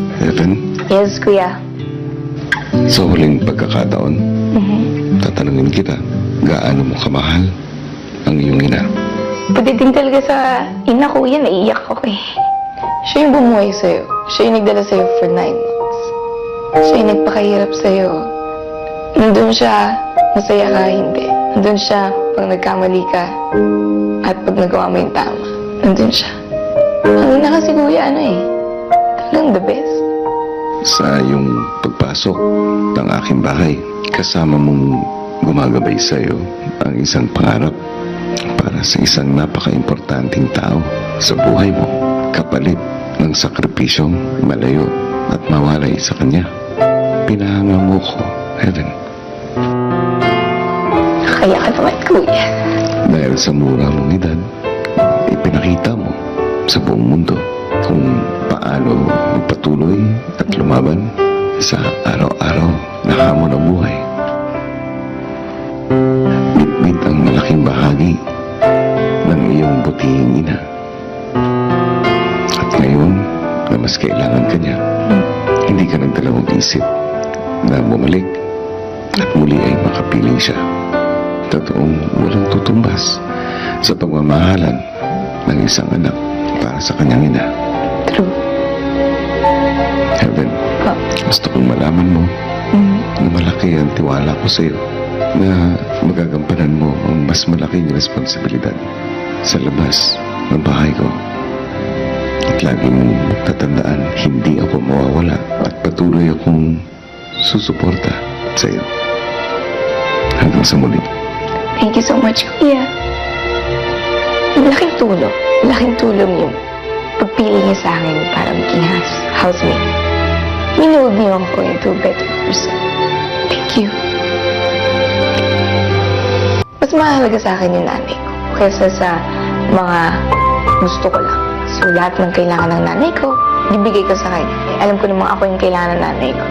Evan, Yes, kuya. sa huling pagkakataon, tatanungin kita, gaano mo kamahal ang iyong ina? Pagdating talaga sa ina ko yan, naiiyak ako eh. Siya yung bumuhay sa'yo. Siya yung nagdala sa'yo for 9 months. Siya yung nagpakahirap sa'yo. Nandun siya, masaya ka, hindi. Nandun siya pag nagkamali ka. At pag nagawa mo yung tama, nandun siya. Ang ina kasi kuya, talagang the best. Sa iyong pagpasok ng aking bahay, kasama mong gumagabay sa iyo ang isang pangarap para sa isang napaka-importanting tao sa buhay mo, kapalit ng sakripisyong malayo at mawalay sa kanya. Pinahanga mo ko, Heaven. Kaya ka naman, kuya. Dahil sa mura mong edad, ipinakita mo sa buong mundo kung paano magpatuloy at lumaban sa araw-araw na hamon ng buhay. Bitbit ang malaking bahagi ng iyong butihing ina. At ngayon na mas kailangan ka niya, hindi ka nagdalawang isip na bumalik at muli ay makapiling siya. Totoong walang tutumbas sa pagmamahalan ng isang anak para sa kanyang ina. True. Heaven, Pa. gusto kong malaman mo na malaki ang tiwala ko sa iyo na magagampanan mo ang mas malaking responsibilidad sa labas ng bahay ko. At lagi mong tatandaan, hindi ako mawawala at patuloy akong susuporta sa iyo. Hanggang sa muli. Thank you so much, kuya. Malaking tulong. Malaking tulong yung pagpili niya sa akin para maging housemate. Minold niyo ako into a better person. Thank you. Mas mahalaga sa akin yung nanay ko kaysa sa mga gusto ko lang. So, lahat ng kailangan ng nanay ko, bibigay ko sa kanya. Alam ko namang ako yung kailangan ng nanay ko.